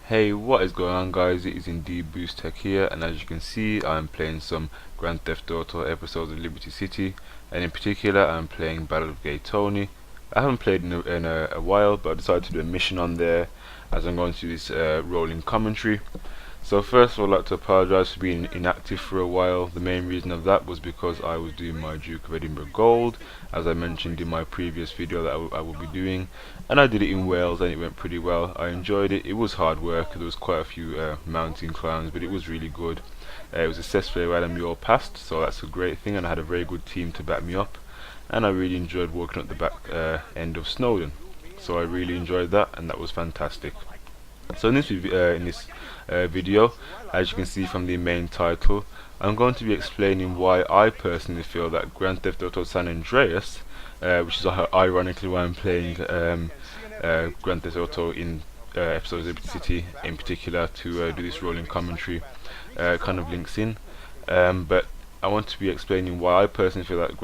Hey, what is going on, guys? It is indeed Boost Tech here, and as you can see, I'm playing some Grand Theft Auto episodes of Liberty City, and in particular, I'm playing Battle of Gay Tony. I haven't played in a while, but I decided to do a mission on there as I'm going through this rolling commentary. So first of all, I'd like to apologise for being inactive for a while. The main reason of that was because I was doing my Duke of Edinburgh Gold, as I mentioned in my previous video that I will be doing, and I did it in Wales and it went pretty well. I enjoyed it. It was hard work. There was quite a few mountain climbs, but it was really good. It was successfully right and we all passed, so that's a great thing, and I had a very good team to back me up, and I really enjoyed walking up the back end of Snowdon. So I really enjoyed that, and that was fantastic. So in this video, as you can see from the main title, I'm going to be explaining why I personally feel that Grand Theft Auto San Andreas, which is ironically why I'm playing Grand Theft Auto in episodes of Liberty City in particular to do this rolling commentary, kind of links in. But I want to be explaining why I personally feel that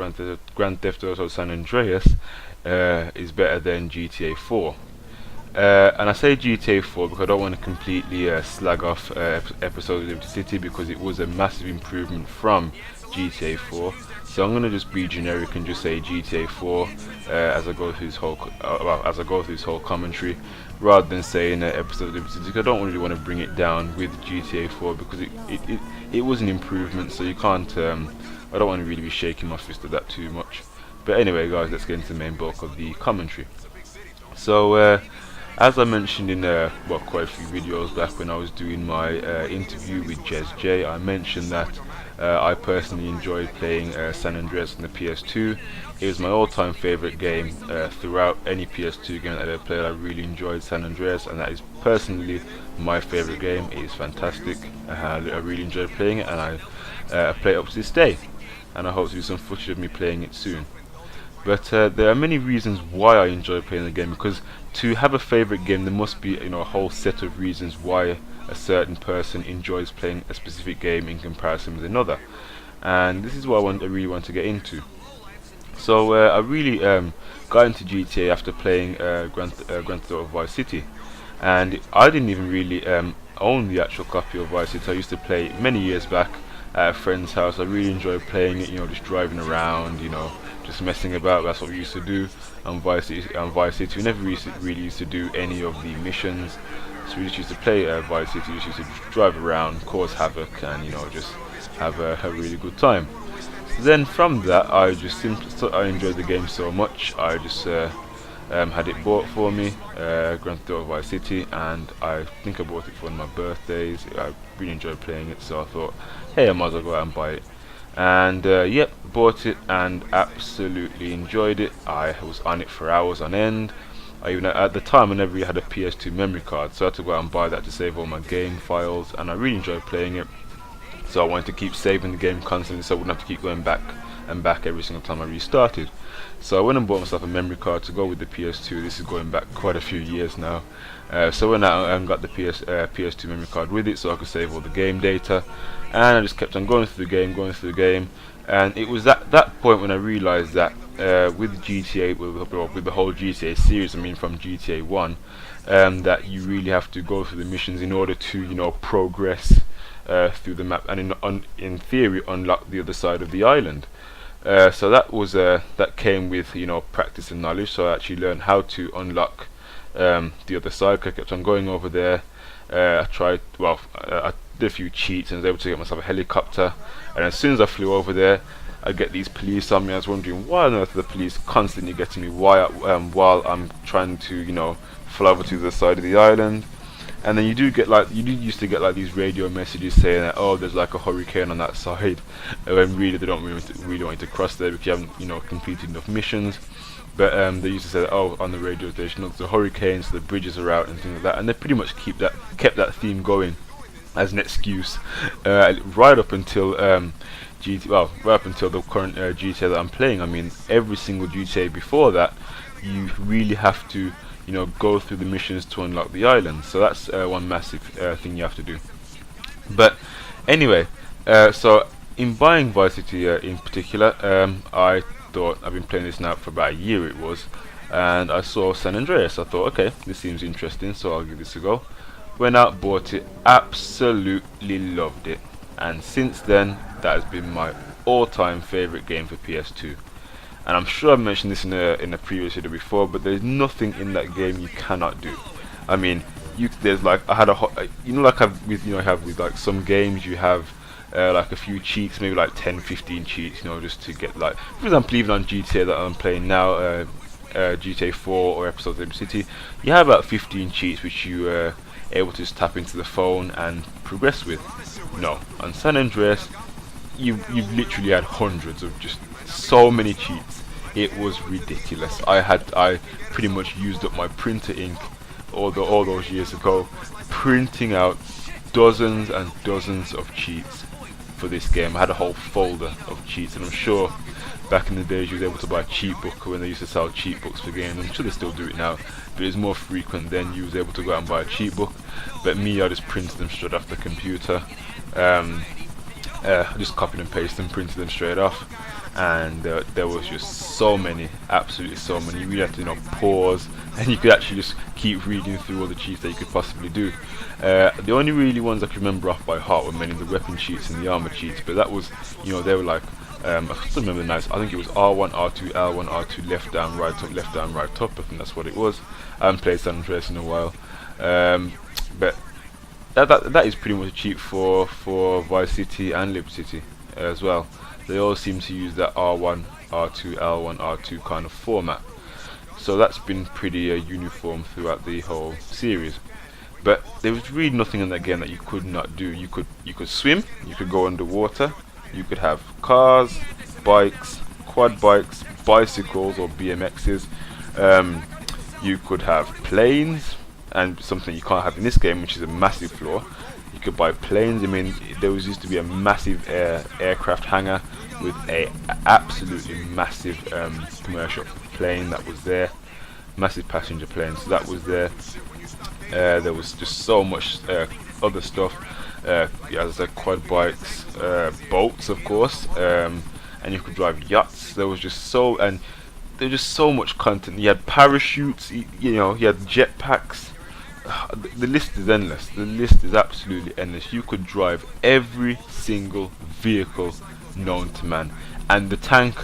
Grand Theft Auto San Andreas is better than GTA 4. And I say GTA 4 because I don't want to completely slag off episodes of Liberty City, because it was a massive improvement from GTA 4. So I'm gonna just be generic and just say GTA 4 as I go through this whole commentary, rather than saying episode of Liberty City, because I don't really want to bring it down with GTA 4, because it was an improvement. So you can't. I don't want to really be shaking my fist at that too much. But anyway, guys, let's get into the main bulk of the commentary. So. As I mentioned in quite a few videos back when I was doing my interview with Jez J, I mentioned that I personally enjoyed playing San Andreas on the PS2. It was my all-time favorite game throughout any PS2 game that I ever played. I really enjoyed San Andreas, and that is personally my favorite game. It is fantastic. I really enjoyed playing it, and I play it up to this day, and I hope to do some footage of me playing it soon. But there are many reasons why I enjoy playing the game, because to have a favorite game, there must be a whole set of reasons why a certain person enjoys playing a specific game in comparison with another, and this is what I really want to get into. So I really got into GTA after playing Grand Theft Auto Vice City, and I didn't even really own the actual copy of Vice City. I used to play it many years back at a friend's house. I really enjoyed playing it, just driving around, just messing about. That's what we used to do on Vice City. We never really used to do any of the missions, so we just used to play Vice City. We just used to drive around, cause havoc, and just have a really good time. So then from that, I enjoyed the game so much. I just had it bought for me, Grand Theft Auto Vice City, and I think I bought it for one of my birthdays. I really enjoyed playing it, so I thought, hey, I might as well go out and buy it. And yep, bought it and absolutely enjoyed it. I was on it for hours on end. At the time, I never really had a PS2 memory card, so I had to go out and buy that to save all my game files, and I really enjoyed playing it. So I wanted to keep saving the game constantly, so I wouldn't have to keep going back and back every single time I restarted. So I went and bought myself a memory card to go with the PS2. This is going back quite a few years now. So I went out and got the PS2 memory card with it, so I could save all the game data. And I just kept on going through the game, and it was at that point when I realised that with GTA, with the whole GTA series, I mean from GTA 1, that you really have to go through the missions in order to progress through the map, and in theory unlock the other side of the island. So that came with practice and knowledge. So I actually learned how to unlock the other side. I kept on going over there. I did a few cheats and was able to get myself a helicopter. And as soon as I flew over there, I get these police on me. I was wondering why on earth are the police constantly getting me while I'm trying to fly over to the side of the island. And then you do used to get like these radio messages saying that, oh, there's like a hurricane on that side, when really they don't really want you to cross there because you haven't completed enough missions. But they used to say that, oh, on the radio station, look, the hurricanes, the bridges are out and things like that, and they pretty much kept that theme going as an excuse right up until right up until the current GTA that I'm playing. I mean, every single GTA before that, you really have to go through the missions to unlock the island. So that's one massive thing you have to do. But anyway, so in buying Vice City in particular, I thought, I've been playing this now for about a year and I saw San Andreas. I thought, okay, this seems interesting, so I'll give this a go. Went out, bought it, absolutely loved it, and since then that has been my all-time favorite game for PS2. And I'm sure I've mentioned this in a previous video before, but there's nothing in that game you cannot do. I mean, there's like, I had you know, like I have with like some games you have like a few cheats, maybe like 10-15 cheats, you know, just to get, like, for example, even on GTA that I'm playing now, GTA 4 or episodes of Liberty City, you have about 15 cheats which you able to just tap into the phone and progress with. No, on San Andreas, you've literally had hundreds of just so many cheats. It was ridiculous. I pretty much used up my printer ink all those years ago, printing out dozens and dozens of cheats for this game. I had a whole folder of cheats, and I'm sure back in the days you was able to buy a cheat book when they used to sell cheat books for games. I'm sure they still do it now, but it's more frequent then. You was able to go out and buy a cheat book, but me, I just printed them straight off the computer. Just copied and pasted them, printed them straight off, and there was just so many, absolutely so many. You really had to, you know, pause, and you could actually just keep reading through all the cheats that you could possibly do. The only really ones I can remember off by heart were many of the weapon cheats and the armor cheats, but that was, you know, they were like, I still remember the nice, I think it was R1, R2, L1, R2, left down, right up, left down, right up. I think that's what it was. I haven't played San Andreas in a while, but that is pretty much a cheat for Vice City and Liberty City as well. They all seem to use that R1, R2, L1, R2 kind of format. So that's been pretty uniform throughout the whole series. But there was really nothing in that game that you could not do. You could swim, you could go underwater, you could have cars, bikes, quad bikes, bicycles or BMXs. You could have planes, and something you can't have in this game, which is a massive flaw. You could buy planes. I mean, there used to be a massive aircraft hangar with a absolutely massive commercial plane that was there, massive passenger plane. So that was there. There was just so much other stuff. Yeah, as I said, quad bikes, boats, of course, and you could drive yachts. There was just so much content. You had parachutes. You know, you had jetpacks. The list is endless. The list is absolutely endless. You could drive every single vehicle known to man, and the tank,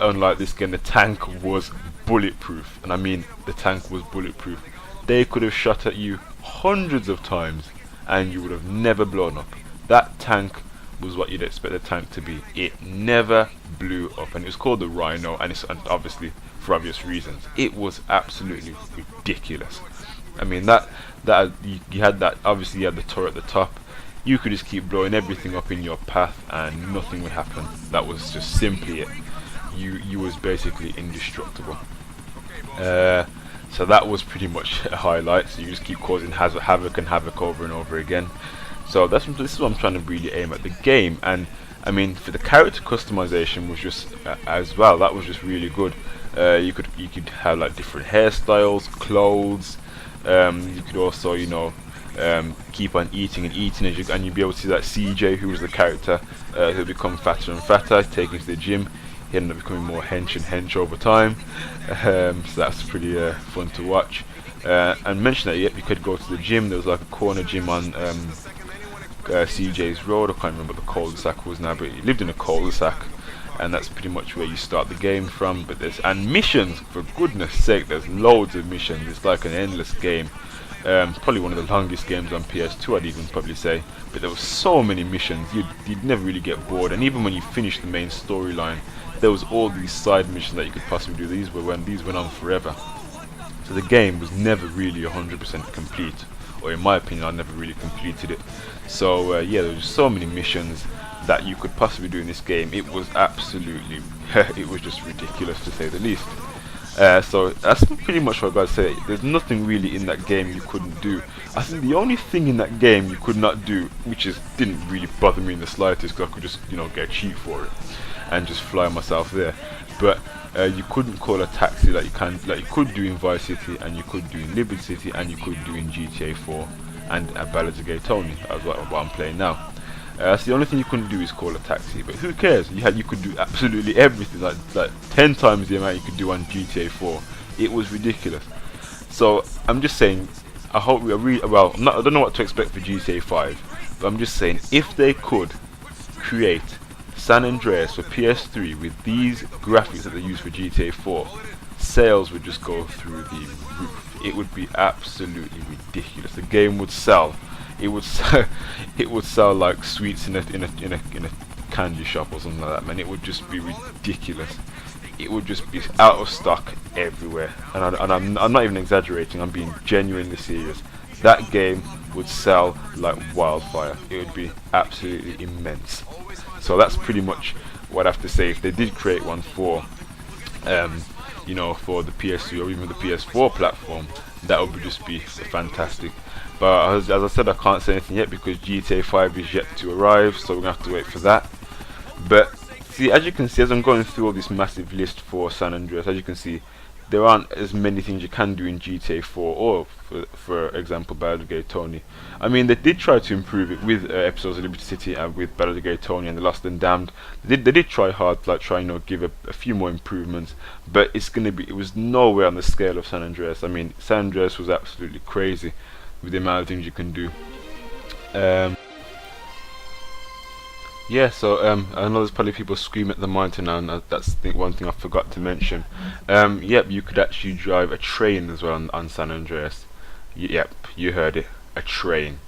unlike this game, the tank was bulletproof. And I mean, the tank was bulletproof. They could have shot at you hundreds of times and you would have never blown up. That tank was what you'd expect the tank to be. It never blew up, and it was called the Rhino, and and obviously for obvious reasons. It was absolutely ridiculous. I mean, you had that, obviously you had the turret at the top. You could just keep blowing everything up in your path and nothing would happen. That was just simply it. You was basically indestructible. So that was pretty much a highlight. So you just keep causing havoc over and over again. So this is what I'm trying to really aim at. The game, and I mean, for the character customization was just as well. That was just really good. You could have like different hairstyles, clothes. You could also, you know, keep on eating and eating, and you'd be able to see that CJ, who was the character, who'll become fatter and fatter, taken to the gym. He ended up becoming more hench over time. So that's pretty fun to watch. And mention that, you could go to the gym. There was like a corner gym on CJ's road. I can't remember what the cul-de-sac was now, but he lived in a cul-de-sac, and that's pretty much where you start the game from. But and missions, for goodness sake, there's loads of missions. It's like an endless game. Probably one of the longest games on PS2, I'd even probably say. But there were so many missions, you'd never really get bored. And even when you finished the main storyline, there was all these side missions that you could possibly do. These went on forever. So the game was never really 100% complete, or in my opinion, I never really completed it. So yeah, there were just so many missions that you could possibly do in this game. It was absolutely, it was just ridiculous to say the least. So that's pretty much what I've got to say. There's nothing really in that game you couldn't do. I think the only thing in that game you could not do, which didn't really bother me in the slightest, because I could just, you know, get a cheat for it and just fly myself there. But you couldn't call a taxi like you could do in Vice City, and you could do in Liberty City, and you could do in GTA 4 and Ballads of Gay Tony, as what I'm playing now. So the only thing you couldn't do is call a taxi, but who cares? You could do absolutely everything, like 10 times the amount you could do on GTA 4. It was ridiculous. So I'm just saying, I hope we are really well. I don't know what to expect for GTA 5, but I'm just saying if they could create San Andreas for PS3 with these graphics that they use for GTA 4, sales would just go through the roof. It would be absolutely ridiculous. The game would sell. It would sell, it would sell like sweets in a candy shop or something like that, man. It would just be ridiculous. It would just be out of stock everywhere, and I'm not even exaggerating. I'm being genuinely serious. That game would sell like wildfire. It would be absolutely immense. So that's pretty much what I have to say. If they did create one for, for the PS3 or even the PS4 platform, that would just be fantastic. But as I said, I can't say anything yet because GTA 5 is yet to arrive, so we're gonna have to wait for that. But see, as you can see, as I'm going through all this massive list for San Andreas, as you can see, there aren't as many things you can do in GTA 4 or, for example, Battle of Gay Tony. I mean, they did try to improve it with episodes of Liberty City and with Battle of Gay Tony and The Lost and Damned. They did try hard to give a few more improvements, but it was nowhere on the scale of San Andreas. I mean, San Andreas was absolutely crazy with the amount of things you can do. Yeah, so I know there's probably people screaming at the monitor now, and that's one thing I forgot to mention. Yep, you could actually drive a train as well on San Andreas. Yep, you heard it, a train.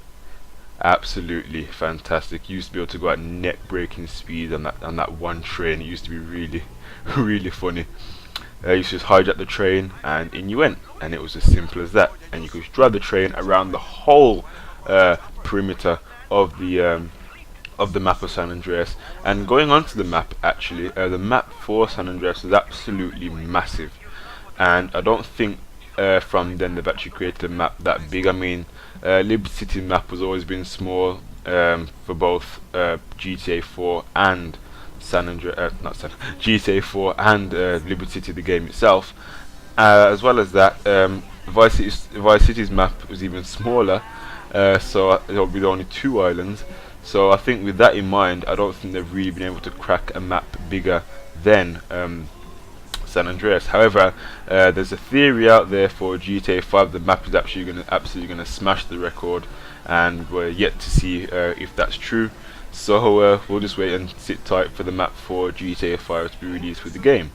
Absolutely fantastic. You used to be able to go at neck-breaking speed on that one train. It used to be really, really funny. You used to just hijack the train, and in you went, and it was as simple as that. And you could drive the train around the whole perimeter of the map of San Andreas. And going on to the map, actually, the map for San Andreas is absolutely massive, and I don't think from then they've actually created a map that big. I mean, Liberty City map has always been small for both GTA 4 and GTA 4 and Liberty City, the game itself. As well as that, Vice City's map was even smaller, so it will be only 2 islands. So I think with that in mind, I don't think they've really been able to crack a map bigger than San Andreas. However, there's a theory out there for GTA 5 the map is absolutely gonna smash the record, and we're yet to see if that's true. So we'll just wait and sit tight for the map for GTA 5 to be released with the game.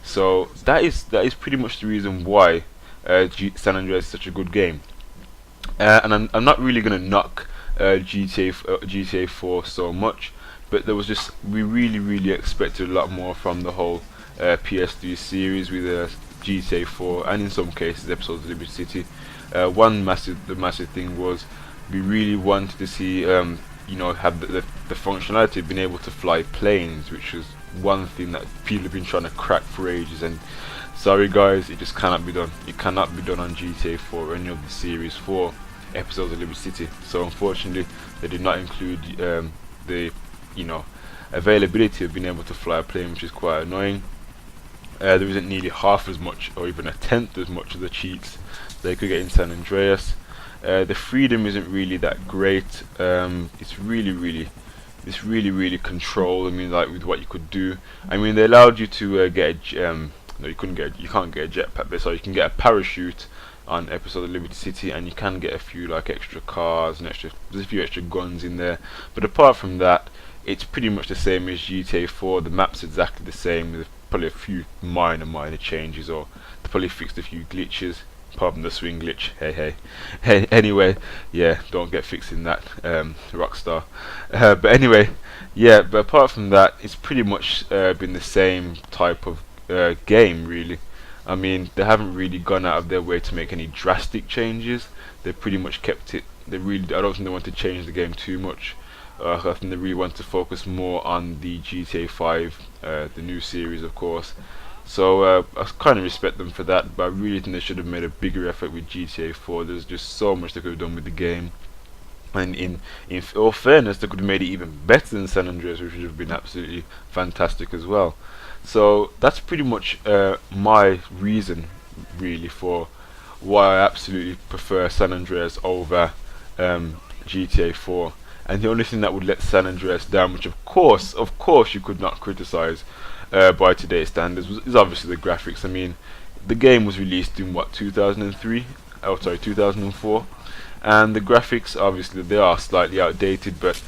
So that is pretty much the reason why San Andreas is such a good game. And I'm not really gonna knock GTA 4 so much, but we really expected a lot more from the whole PS3 series with GTA 4 and in some cases episodes of Liberty City. The massive thing was we really wanted to see have the functionality of being able to fly planes, which was one thing that people have been trying to crack for ages, and sorry guys, it just cannot be done. It cannot be done on GTA 4 or any of the series 4 episodes of Liberty City. So unfortunately they did not include the availability of being able to fly a plane, which is quite annoying. There isn't nearly half as much or even a tenth as much of the cheats they could get in San Andreas. The freedom isn't really that great. It's really controlled. I mean, like with what you could do. I mean, they allowed you to get no, you can't get a jetpack, but so you can get a parachute on episode of Liberty City, and you can get a few like extra cars and there's a few extra guns in there. But apart from that, it's pretty much the same as GTA 4. The map's exactly the same, with probably a few minor changes, or they probably fixed a few glitches. Pardon the swing glitch. Hey. Anyway, yeah, don't get fixing that, Rockstar. But anyway, yeah. But apart from that, it's pretty much been the same type of game, really. I mean, they haven't really gone out of their way to make any drastic changes. They've pretty much kept it. I don't think they want to change the game too much. I think they really want to focus more on the GTA 5, the new series, of course. So I kind of respect them for that, but I really think they should have made a bigger effort with GTA 4. There's just so much they could have done with the game, and in all fairness, they could have made it even better than San Andreas, which would have been absolutely fantastic as well. So that's pretty much my reason, really, for why I absolutely prefer San Andreas over GTA 4. And the only thing that would let San Andreas down, which of course you could not criticize by today's standards, is obviously the graphics. I mean, the game was released in what, 2003, Oh, sorry, 2004. And the graphics, obviously, they are slightly outdated, but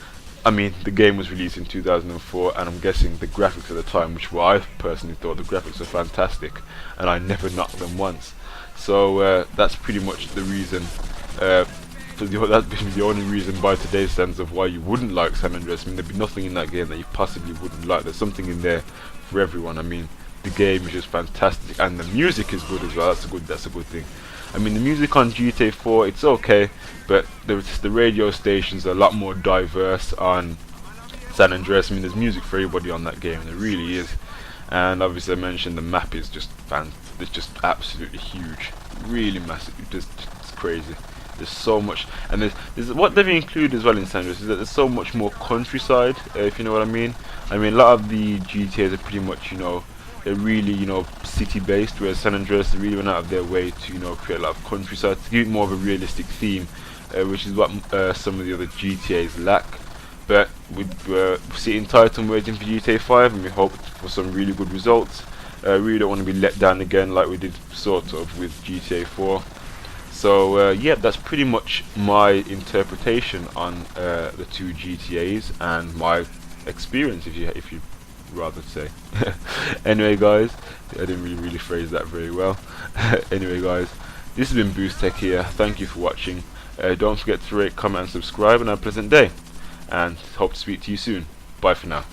I mean, the game was released in 2004, and I'm guessing the graphics at the time, which were I personally thought the graphics were fantastic, and I never knocked them once. So that's pretty much the reason. That's the only reason by today's standards of why you wouldn't like San Andreas. I mean, there'd be nothing in that game that you possibly wouldn't like. There's something in there for everyone. I mean, the game is just fantastic, and the music is good as well. That's a good thing. I mean, the music on GTA 4, it's okay, but the radio stations are a lot more diverse on San Andreas. I mean, there's music for everybody on that game, and there really is. And obviously, I mentioned the map is just it's just absolutely huge, really massive. It's crazy. There's so much, and there's what they've included as well in San Andreas is that there's so much more countryside, if you know what I mean. I mean, a lot of the GTA's are pretty much, they're really, city based, whereas San Andreas really went out of their way to, create a lot of countryside to give it more of a realistic theme, which is what some of the other GTA's lack. But we're sitting tight and waiting for GTA 5, and we hope for some really good results. Really don't want to be let down again like we did sort of with GTA 4. So yeah, that's pretty much my interpretation on the two GTAs and my experience, if you rather say. Anyway, guys, I didn't really phrase that very well. Anyway, guys, this has been Boost Tech here. Thank you for watching. Don't forget to rate, comment, and subscribe, and have a pleasant day. And hope to speak to you soon. Bye for now.